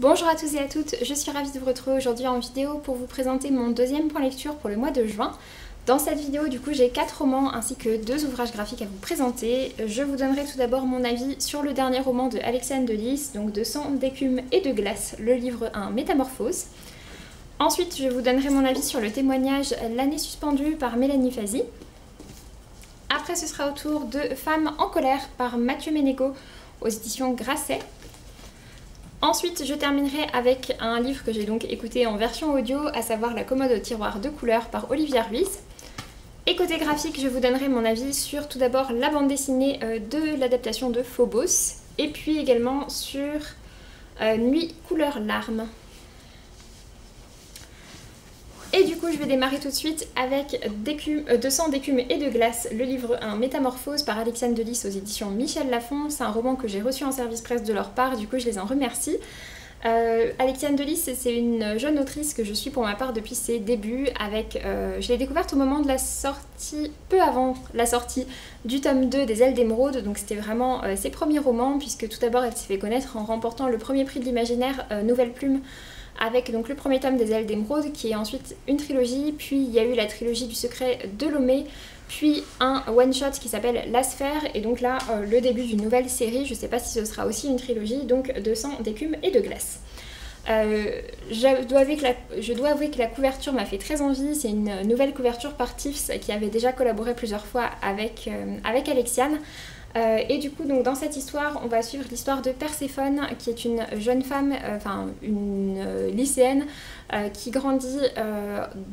Bonjour à tous et à toutes, je suis ravie de vous retrouver aujourd'hui en vidéo pour vous présenter mon deuxième point lecture pour le mois de juin. Dans cette vidéo, du coup, j'ai 4 romans ainsi que 2 ouvrages graphiques à vous présenter. Je vous donnerai tout d'abord mon avis sur le dernier roman de Alexiane de Lys, donc De sang, d'écume et de glace, le livre 1 Métamorphose. Ensuite, je vous donnerai mon avis sur le témoignage L'année suspendue par Mélanie Fazi. Après, ce sera au tour de Femmes en colère par Mathieu Ménégo aux éditions Grasset. Ensuite, je terminerai avec un livre que j'ai donc écouté en version audio, à savoir La commode au tiroir de couleurs par Olivia Ruiz. Et côté graphique, je vous donnerai mon avis sur tout d'abord la bande dessinée de l'adaptation de Phobos, et puis également sur Nuit couleur larmes. Et du coup, je vais démarrer tout de suite avec De sang, d'écume et de glace, le livre 1 Métamorphose par Alexiane de Lys aux éditions Michel Lafon. C'est un roman que j'ai reçu en service presse de leur part, du coup je les en remercie. Alexiane de Lys, c'est une jeune autrice que je suis pour ma part depuis ses débuts. Je l'ai découverte au moment de la sortie, peu avant la sortie du tome 2 des Ailes d'Émeraude, donc c'était vraiment ses premiers romans, puisque tout d'abord elle s'est fait connaître en remportant le premier prix de l'imaginaire Nouvelle Plume, avec donc le premier tome des Ailes d'Émeraude, qui est ensuite une trilogie, puis il y a eu la trilogie du secret de Lomé, puis un one-shot qui s'appelle La Sphère, et donc là, le début d'une nouvelle série, je sais pas si ce sera aussi une trilogie, donc De sang, d'écume et de glace. Je dois avouer que la couverture m'a fait très envie. C'est une nouvelle couverture par Tiffs qui avait déjà collaboré plusieurs fois avec Alexiane. Et du coup, donc, dans cette histoire, on va suivre l'histoire de Perséphone, qui est une jeune femme, une lycéenne, qui grandit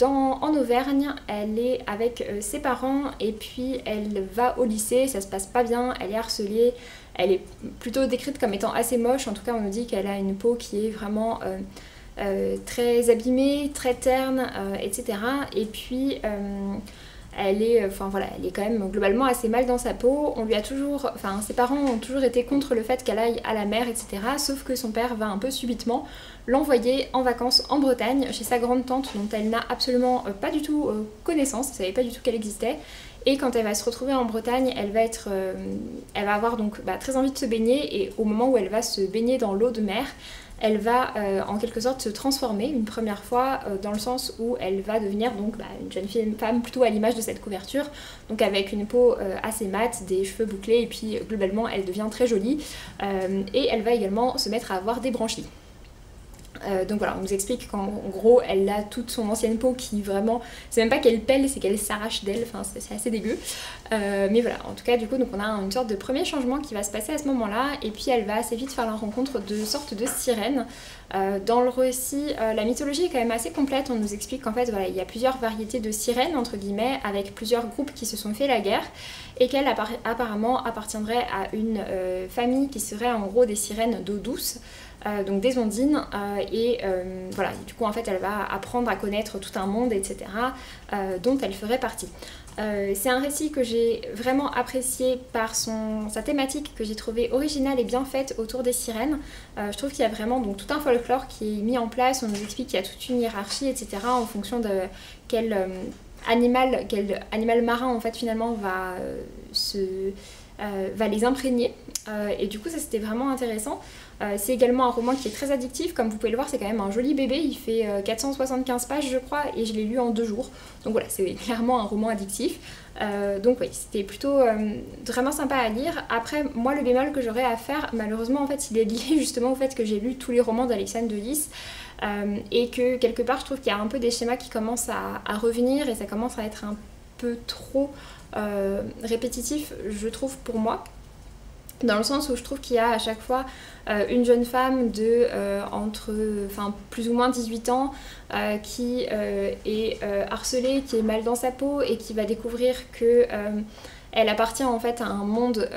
en Auvergne. Elle est avec ses parents et puis elle va au lycée, ça se passe pas bien, elle est harcelée, elle est plutôt décrite comme étant assez moche. En tout cas, on nous dit qu'elle a une peau qui est vraiment très abîmée, très terne, etc. Et puis elle est quand même globalement assez mal dans sa peau. Ses parents ont toujours été contre le fait qu'elle aille à la mer, etc. Sauf que son père va un peu subitement l'envoyer en vacances en Bretagne chez sa grande tante, dont elle n'a absolument pas du tout connaissance, elle savait pas du tout qu'elle existait. Et quand elle va se retrouver en Bretagne, elle va avoir donc très envie de se baigner, et au moment où elle va se baigner dans l'eau de mer, elle va en quelque sorte se transformer une première fois, dans le sens où elle va devenir donc une jeune femme plutôt à l'image de cette couverture, donc avec une peau assez mate, des cheveux bouclés, et puis globalement elle devient très jolie, et elle va également se mettre à avoir des branchies. Donc voilà, on nous explique qu'en gros elle a toute son ancienne peau qui vraiment, c'est même pas qu'elle pèle, c'est qu'elle s'arrache d'elle, enfin c'est assez dégueu. Mais voilà, en tout cas du coup donc on a une sorte de premier changement qui va se passer à ce moment-là, et puis elle va assez vite faire la rencontre de sortes de sirènes. Dans le récit, la mythologie est quand même assez complète. On nous explique qu'en fait voilà, il y a plusieurs variétés de sirènes entre guillemets, avec plusieurs groupes qui se sont fait la guerre, et qu'elle apparemment appartiendrait à une famille qui serait en gros des sirènes d'eau douce. Donc des ondines, voilà, du coup en fait elle va apprendre à connaître tout un monde, etc., dont elle ferait partie. C'est un récit que j'ai vraiment apprécié par sa thématique, que j'ai trouvé originale et bien faite autour des sirènes. Je trouve qu'il y a vraiment donc tout un folklore qui est mis en place. On nous explique qu'il y a toute une hiérarchie, etc., en fonction de quel animal marin en fait finalement va les imprégner, et du coup ça c'était vraiment intéressant. C'est également un roman qui est très addictif, comme vous pouvez le voir, c'est quand même un joli bébé, il fait 475 pages je crois, et je l'ai lu en 2 jours, donc voilà, c'est clairement un roman addictif. Donc oui, c'était plutôt vraiment sympa à lire. Après, moi le bémol que j'aurais à faire, malheureusement en fait, il est lié justement au fait que j'ai lu tous les romans d'Alexiane de Lys, et que quelque part je trouve qu'il y a un peu des schémas qui commencent à revenir, et ça commence à être un peu trop répétitif, je trouve, pour moi. Dans le sens où je trouve qu'il y a à chaque fois une jeune femme de plus ou moins 18 ans qui est harcelée, qui est mal dans sa peau, et qui va découvrir que elle appartient en fait à un monde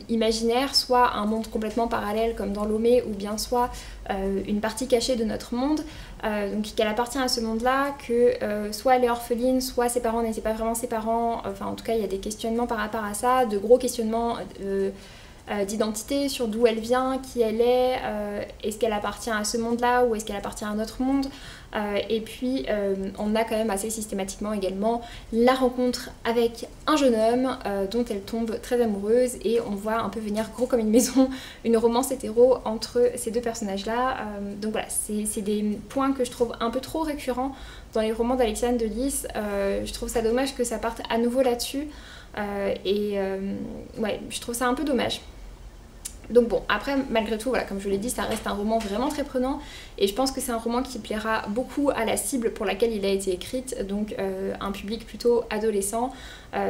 imaginaire, soit un monde complètement parallèle comme dans Lomé, ou bien soit une partie cachée de notre monde. Donc qu'elle appartient à ce monde-là, que soit elle est orpheline, soit ses parents n'étaient pas vraiment ses parents. Enfin en tout cas il y a des questionnements par rapport à ça, de gros questionnements d'identité, sur d'où elle vient, qui elle est-ce qu'elle appartient à ce monde-là ou est-ce qu'elle appartient à un autre monde. Et puis on a quand même assez systématiquement également la rencontre avec un jeune homme dont elle tombe très amoureuse et on voit un peu venir gros comme une maison une romance hétéro entre ces deux personnages-là. Donc voilà, c'est des points que je trouve un peu trop récurrents dans les romans d'Alexiane de Lys. Je trouve ça dommage que ça parte à nouveau là-dessus ouais, je trouve ça un peu dommage. Donc bon, après, malgré tout, voilà, comme je l'ai dit, ça reste un roman vraiment très prenant et je pense que c'est un roman qui plaira beaucoup à la cible pour laquelle il a été écrit, donc un public plutôt adolescent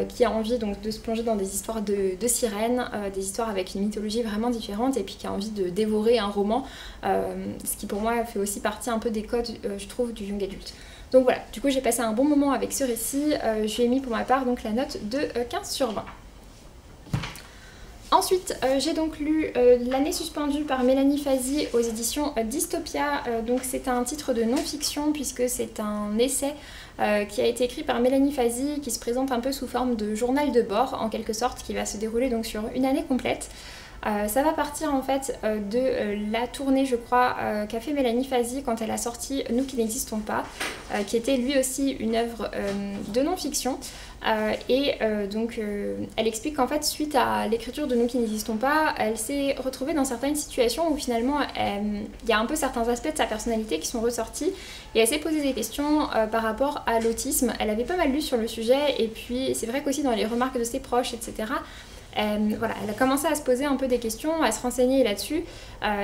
qui a envie donc de se plonger dans des histoires de sirènes, des histoires avec une mythologie vraiment différente et puis qui a envie de dévorer un roman, ce qui pour moi fait aussi partie un peu des codes, je trouve, du young adulte. Donc voilà, du coup j'ai passé un bon moment avec ce récit, je lui ai mis pour ma part donc la note de 15/20. Ensuite, j'ai donc lu L'année suspendue par Mélanie Fazi aux éditions Dystopia. Donc c'est un titre de non-fiction puisque c'est un essai qui a été écrit par Mélanie Fazi qui se présente un peu sous forme de journal de bord en quelque sorte, qui va se dérouler donc sur une année complète. Ça va partir en fait de la tournée, je crois, qu'a fait Mélanie Fazi quand elle a sorti Nous qui n'existons pas, qui était lui aussi une œuvre de non-fiction. Donc elle explique qu'en fait suite à l'écriture de Nous qui n'existons pas, elle s'est retrouvée dans certaines situations où finalement il y a un peu certains aspects de sa personnalité qui sont ressortis et elle s'est posé des questions par rapport à l'autisme. Elle avait pas mal lu sur le sujet et puis c'est vrai qu'aussi dans les remarques de ses proches, etc. Voilà, elle a commencé à se poser un peu des questions, à se renseigner là-dessus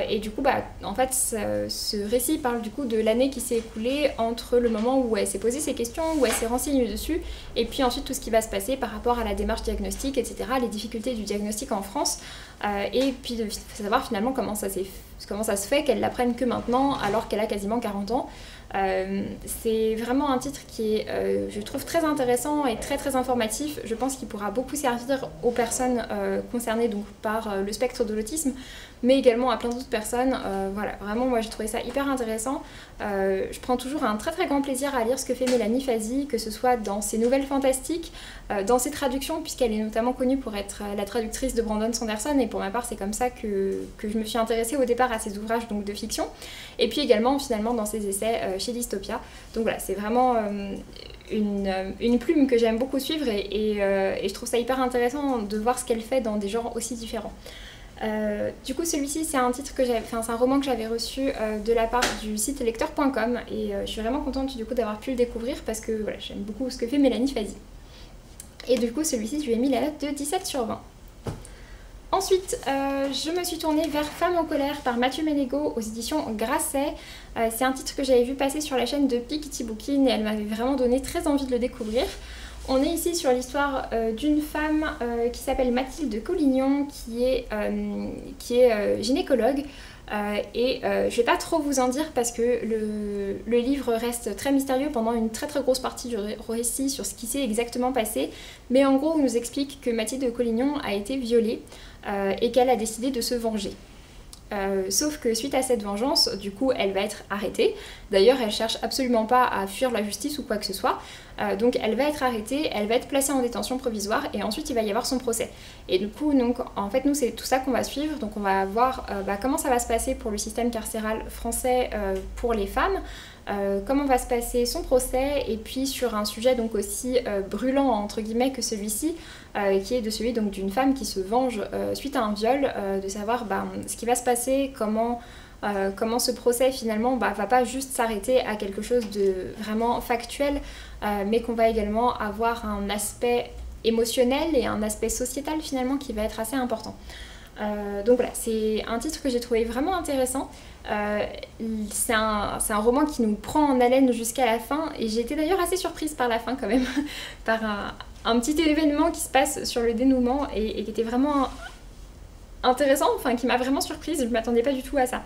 et du coup en fait ce récit parle du coup de l'année qui s'est écoulée entre le moment où elle s'est posé ces questions, où elle s'est renseignée dessus et puis ensuite tout ce qui va se passer par rapport à la démarche diagnostique, etc., les difficultés du diagnostic en France et puis de savoir finalement comment ça se fait qu'elle l'apprenne que maintenant alors qu'elle a quasiment 40 ans. C'est vraiment un titre qui est, je trouve, très intéressant et très très informatif. Je pense qu'il pourra beaucoup servir aux personnes concernées donc, par le spectre de l'autisme, mais également à plein d'autres personnes. Voilà, vraiment, moi j'ai trouvé ça hyper intéressant. Je prends toujours un très très grand plaisir à lire ce que fait Mélanie Fazi, que ce soit dans ses nouvelles fantastiques, dans ses traductions, puisqu'elle est notamment connue pour être la traductrice de Brandon Sanderson, et pour ma part c'est comme ça que je me suis intéressée au départ à ses ouvrages donc, de fiction, et puis également finalement dans ses essais chez Dystopia. Donc voilà, c'est vraiment une plume que j'aime beaucoup suivre et je trouve ça hyper intéressant de voir ce qu'elle fait dans des genres aussi différents. Du coup celui-ci c'est un titre que c'est un roman que j'avais reçu de la part du site lecteur.com et je suis vraiment contente du coup d'avoir pu le découvrir parce que voilà, j'aime beaucoup ce que fait Mélanie Fazi. Et du coup celui-ci je lui ai mis la note de 17/20. Ensuite, je me suis tournée vers Femmes en colère par Mathieu Ménégo aux éditions Grasset. C'est un titre que j'avais vu passer sur la chaîne de Piketty Bookin et elle m'avait vraiment donné très envie de le découvrir. On est ici sur l'histoire d'une femme qui s'appelle Mathilde Collignon, qui est gynécologue. Je vais pas trop vous en dire parce que le livre reste très mystérieux pendant une très très grosse partie du récit sur ce qui s'est exactement passé. Mais en gros, on nous explique que Mathilde Collignon a été violée et qu'elle a décidé de se venger. Sauf que suite à cette vengeance, du coup, elle va être arrêtée. D'ailleurs, elle cherche absolument pas à fuir la justice ou quoi que ce soit. Donc elle va être arrêtée, elle va être placée en détention provisoire et ensuite il va y avoir son procès. Et du coup, donc, en fait, nous, c'est tout ça qu'on va suivre. Donc on va voir comment ça va se passer pour le système carcéral français pour les femmes, comment va se passer son procès et puis sur un sujet donc aussi brûlant entre guillemets que celui-ci, qui est de celui donc d'une femme qui se venge suite à un viol, de savoir ce qui va se passer, comment ce procès finalement va pas juste s'arrêter à quelque chose de vraiment factuel, mais qu'on va également avoir un aspect émotionnel et un aspect sociétal finalement qui va être assez important. Donc voilà, c'est un titre que j'ai trouvé vraiment intéressant. C'est un roman qui nous prend en haleine jusqu'à la fin et j'ai été d'ailleurs assez surprise par la fin quand même, par un petit événement qui se passe sur le dénouement et qui était vraiment intéressant, enfin qui m'a vraiment surprise, je ne m'attendais pas du tout à ça.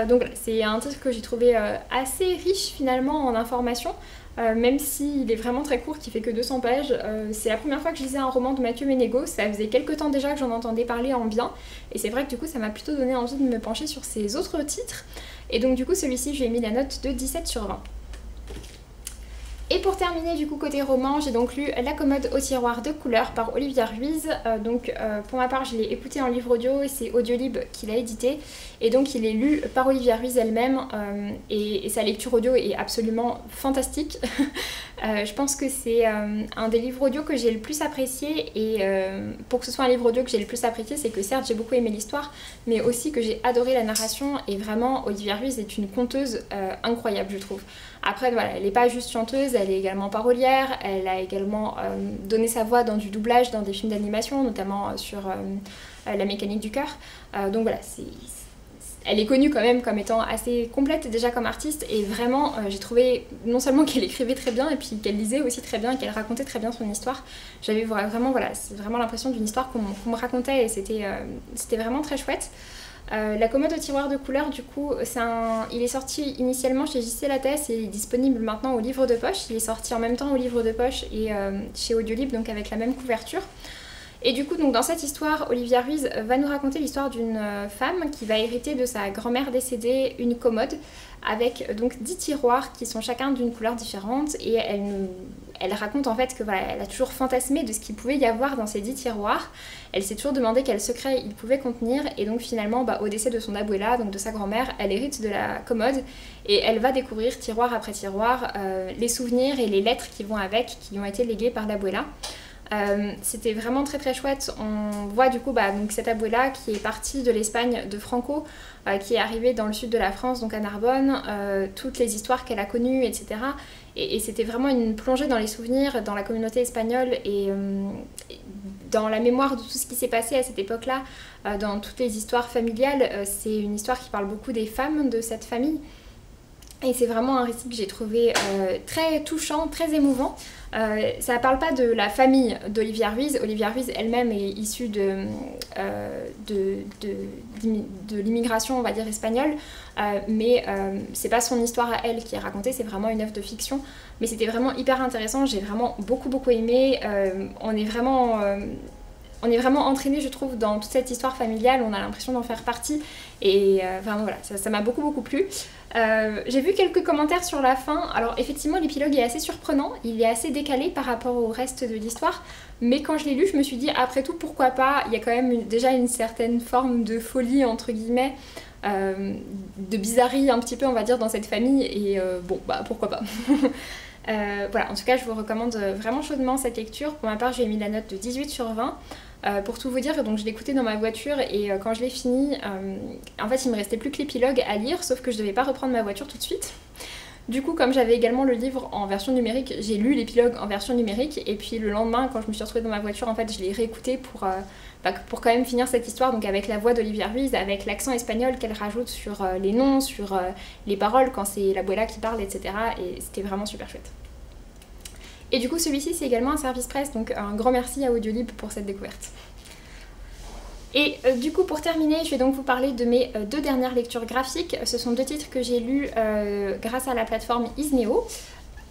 Donc voilà, c'est un titre que j'ai trouvé assez riche finalement en informations, même s'il est vraiment très court, qui fait que 200 pages. C'est la première fois que je lisais un roman de Mathieu Ménégo, ça faisait quelques temps déjà que j'en entendais parler en bien, et c'est vrai que du coup ça m'a plutôt donné envie de me pencher sur ses autres titres, et donc du coup celui-ci je lui ai mis la note de 17/20. Et pour terminer du coup côté roman, j'ai donc lu La commode au tiroir de couleurs par Olivia Ruiz. Pour ma part je l'ai écouté en livre audio et c'est Audiolib qui l'a édité. Et donc il est lu par Olivia Ruiz elle-même et sa lecture audio est absolument fantastique. Je pense que c'est un des livres audio que j'ai le plus apprécié et pour que ce soit un livre audio que j'ai le plus apprécié, c'est que certes j'ai beaucoup aimé l'histoire mais aussi que j'ai adoré la narration et vraiment Olivia Ruiz est une conteuse incroyable je trouve. Après voilà, elle n'est pas juste chanteuse, elle est également parolière, elle a également donné sa voix dans du doublage dans des films d'animation, notamment sur La mécanique du cœur. Donc voilà, elle est connue quand même comme étant assez complète déjà comme artiste et vraiment j'ai trouvé non seulement qu'elle écrivait très bien et puis qu'elle lisait aussi très bien et qu'elle racontait très bien son histoire. J'avais vraiment voilà, c'est vraiment l'impression d'une histoire qu'on me racontait et c'était vraiment très chouette. La commode au tiroir de couleurs, du coup, il est sorti initialement chez JC Lattès et il est disponible maintenant au livre de poche. Il est sorti en même temps au livre de poche et chez Audiolib, donc avec la même couverture. Et du coup, donc, dans cette histoire, Olivia Ruiz va nous raconter l'histoire d'une femme qui va hériter de sa grand-mère décédée une commode avec donc 10 tiroirs qui sont chacun d'une couleur différente et elle raconte en fait que voilà, elle a toujours fantasmé de ce qu'il pouvait y avoir dans ces 10 tiroirs. Elle s'est toujours demandé quel secret ils pouvaient contenir et donc finalement au décès de son abuela, donc de sa grand-mère, elle hérite de la commode et elle va découvrir tiroir après tiroir les souvenirs et les lettres qui vont avec, qui lui ont été léguées par l'abuela. C'était vraiment très très chouette. On voit du coup donc cette abuela qui est partie de l'Espagne de Franco, qui est arrivée dans le sud de la France, donc à Narbonne, toutes les histoires qu'elle a connues, etc. Et c'était vraiment une plongée dans les souvenirs, dans la communauté espagnole et dans la mémoire de tout ce qui s'est passé à cette époque-là, dans toutes les histoires familiales. C'est une histoire qui parle beaucoup des femmes de cette famille. Et c'est vraiment un récit que j'ai trouvé très touchant, très émouvant. Ça ne parle pas de la famille d'Olivia Ruiz. Olivia Ruiz elle-même est issue de l'immigration, on va dire, espagnole. Mais c'est pas son histoire à elle qui est racontée, c'est vraiment une œuvre de fiction. Mais c'était vraiment hyper intéressant, j'ai vraiment beaucoup aimé. On est vraiment entraîné, je trouve, dans toute cette histoire familiale, on a l'impression d'en faire partie et vraiment voilà, ça m'a beaucoup plu. J'ai vu quelques commentaires sur la fin, alors effectivement l'épilogue est assez surprenant, il est assez décalé par rapport au reste de l'histoire, mais quand je l'ai lu je me suis dit après tout pourquoi pas, il y a quand même déjà une certaine forme de folie entre guillemets, de bizarrerie un petit peu on va dire dans cette famille et pourquoi pas. Voilà, en tout cas je vous recommande vraiment chaudement cette lecture. Pour ma part j'ai mis la note de 18 sur 20. Pour tout vous dire, donc je l'ai écouté dans ma voiture et quand je l'ai fini, en fait il me restait plus que l'épilogue à lire, sauf que je devais pas reprendre ma voiture tout de suite. Du coup, comme j'avais également le livre en version numérique, j'ai lu l'épilogue en version numérique et puis le lendemain, quand je me suis retrouvée dans ma voiture, en fait je l'ai réécouté pour quand même finir cette histoire, donc avec la voix d'Olivia Ruiz, avec l'accent espagnol qu'elle rajoute sur les noms, sur les paroles quand c'est l'abuela qui parle, etc. Et c'était vraiment super chouette. Et du coup celui-ci c'est également un service presse, donc un grand merci à Audiolib pour cette découverte. Et du coup pour terminer, je vais donc vous parler de mes deux dernières lectures graphiques. Ce sont deux titres que j'ai lus grâce à la plateforme Isneo.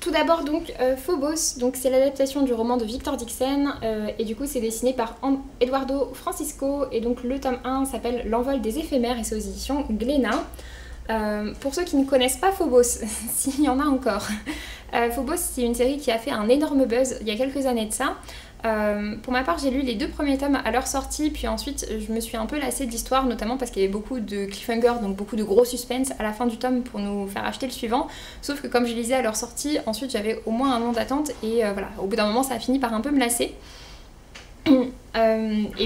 Tout d'abord donc Phobos, donc c'est l'adaptation du roman de Victor Dixon et du coup c'est dessiné par Eduardo Francisco et donc le tome 1 s'appelle L'envol des éphémères et c'est aux éditions Glénat. Pour ceux qui ne connaissent pas Phobos, s'il y en a encore, Phobos c'est une série qui a fait un énorme buzz il y a quelques années de ça. Pour ma part j'ai lu les deux premiers tomes à leur sortie puis ensuite je me suis un peu lassée de l'histoire notamment parce qu'il y avait beaucoup de cliffhanger donc beaucoup de gros suspense à la fin du tome pour nous faire acheter le suivant, sauf que comme je lisais à leur sortie ensuite j'avais au moins un an d'attente et voilà, au bout d'un moment ça a fini par un peu me lasser. Et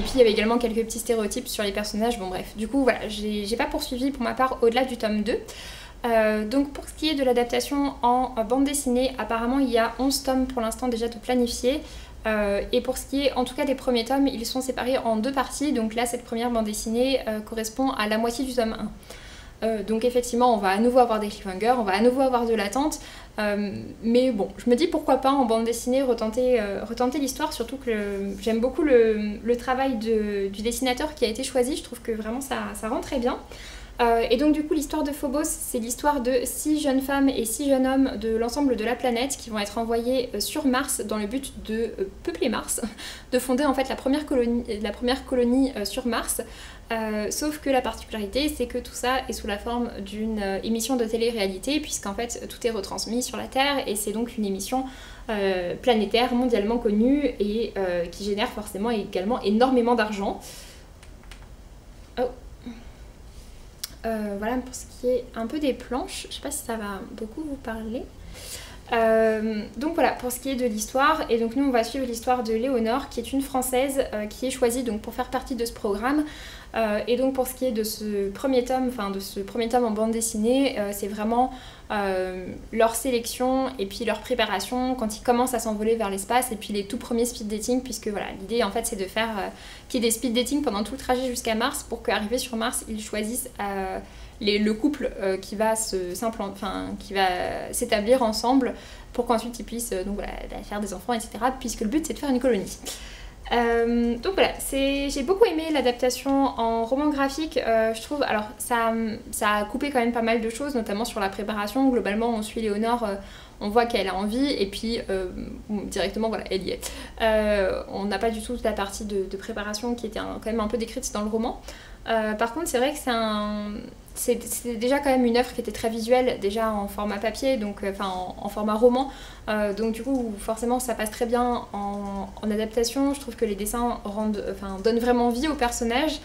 puis il y avait également quelques petits stéréotypes sur les personnages, bon bref, du coup voilà, j'ai pas poursuivi pour ma part au-delà du tome 2. Donc pour ce qui est de l'adaptation en bande dessinée, apparemment il y a 11 tomes pour l'instant déjà de planifiés. Et pour ce qui est en tout cas des premiers tomes, ils sont séparés en deux parties, donc là cette première bande dessinée correspond à la moitié du tome 1. Donc effectivement on va à nouveau avoir des cliffhangers, on va à nouveau avoir de l'attente, mais bon, je me dis pourquoi pas en bande dessinée retenter l'histoire, surtout que j'aime beaucoup le travail du dessinateur qui a été choisi, je trouve que vraiment ça rend très bien. Et donc du coup l'histoire de Phobos, c'est l'histoire de 6 jeunes femmes et 6 jeunes hommes de l'ensemble de la planète qui vont être envoyés sur Mars dans le but de peupler Mars, de fonder en fait la première colonie sur Mars. Sauf que la particularité, c'est que tout ça est sous la forme d'une émission de télé-réalité, puisqu'en fait tout est retransmis sur la Terre, et c'est donc une émission planétaire mondialement connue et qui génère forcément également énormément d'argent. Oh. Voilà pour ce qui est un peu des planches, je sais pas si ça va beaucoup vous parler. Donc voilà pour ce qui est de l'histoire, et donc nous on va suivre l'histoire de Léonore qui est une Française qui est choisie donc pour faire partie de ce programme. Et donc pour ce qui est de ce premier tome, en bande dessinée, c'est vraiment leur sélection et puis leur préparation quand ils commencent à s'envoler vers l'espace, et puis les tout premiers speed dating, puisque voilà l'idée en fait c'est de faire qu'il y ait des speed dating pendant tout le trajet jusqu'à Mars, pour qu'arrivé sur Mars ils choisissent le couple qui va s'établir ensemble, pour qu'ensuite ils puissent donc voilà, faire des enfants, etc. Puisque le but c'est de faire une colonie. Donc voilà, j'ai beaucoup aimé l'adaptation en roman graphique, je trouve. Alors ça a coupé quand même pas mal de choses, notamment sur la préparation. Globalement on suit Léonore, on voit qu'elle a envie, et puis directement voilà, elle y est. On n'a pas du tout la partie de préparation qui était quand même un peu décrite dans le roman. Par contre c'est vrai que c'est déjà quand même une œuvre qui était très visuelle, déjà en format papier, donc en format roman, donc du coup forcément ça passe très bien en adaptation. Je trouve que les dessins donnent vraiment vie aux personnages,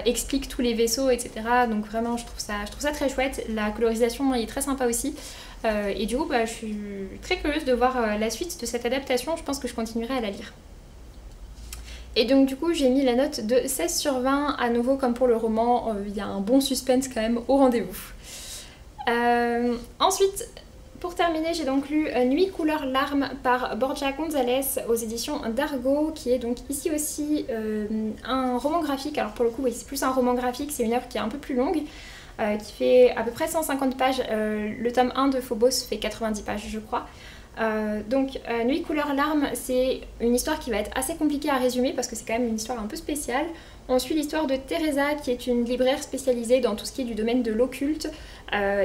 expliquent tous les vaisseaux, etc. Donc vraiment je trouve ça très chouette. La colorisation est très sympa aussi, et du coup je suis très curieuse de voir la suite de cette adaptation. Je pense que je continuerai à la lire. Et donc du coup j'ai mis la note de 16 sur 20, à nouveau comme pour le roman, il y a un bon suspense quand même au rendez-vous. Ensuite, pour terminer, j'ai donc lu Nuit couleur larmes par Borja González aux éditions d'Argo, qui est donc ici aussi un roman graphique. Alors pour le coup oui, c'est plus un roman graphique, c'est une œuvre qui est un peu plus longue, qui fait à peu près 150 pages, le tome 1 de Phobos fait 90 pages je crois. Nuit couleur larmes, c'est une histoire qui va être assez compliquée à résumer parce que c'est quand même une histoire un peu spéciale. On suit l'histoire de Teresa qui est une libraire spécialisée dans tout ce qui est du domaine de l'occulte,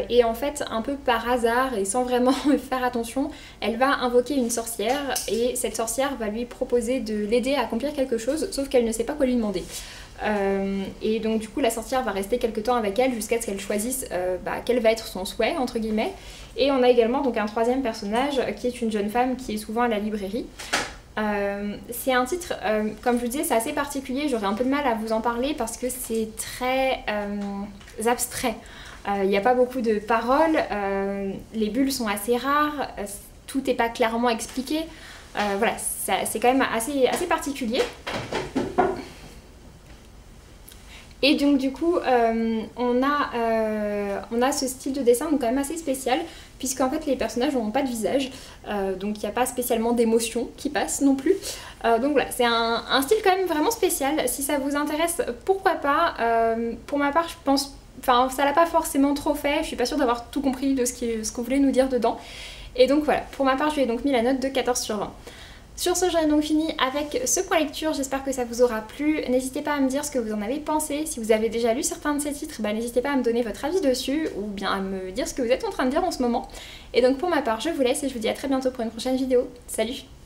et en fait un peu par hasard et sans vraiment faire attention, elle va invoquer une sorcière, et cette sorcière va lui proposer de l'aider à accomplir quelque chose, sauf qu'elle ne sait pas quoi lui demander. Et donc du coup la sorcière va rester quelque temps avec elle jusqu'à ce qu'elle choisisse quel va être son souhait entre guillemets. Et on a également donc un troisième personnage qui est une jeune femme qui est souvent à la librairie. C'est un titre, comme je vous disais, c'est assez particulier, j'aurais un peu de mal à vous en parler parce que c'est très abstrait. Il n'y a pas beaucoup de paroles, les bulles sont assez rares, tout n'est pas clairement expliqué. Voilà, c'est quand même assez particulier. Et donc du coup on a ce style de dessin donc quand même assez spécial, puisqu'en fait les personnages n'ont pas de visage, donc il n'y a pas spécialement d'émotions qui passent non plus. Donc voilà, c'est un style quand même vraiment spécial. Si ça vous intéresse, pourquoi pas. Pour ma part je pense, ça l'a pas forcément trop fait, je suis pas sûre d'avoir tout compris de ce qu'on voulait nous dire dedans. Et donc voilà, pour ma part je lui ai donc mis la note de 14 sur 20. Sur ce, j'aurais donc fini avec ce point lecture, j'espère que ça vous aura plu. N'hésitez pas à me dire ce que vous en avez pensé. Si vous avez déjà lu certains de ces titres, n'hésitez pas à me donner votre avis dessus, ou bien à me dire ce que vous êtes en train de lire en ce moment. Et donc pour ma part, je vous laisse et je vous dis à très bientôt pour une prochaine vidéo. Salut!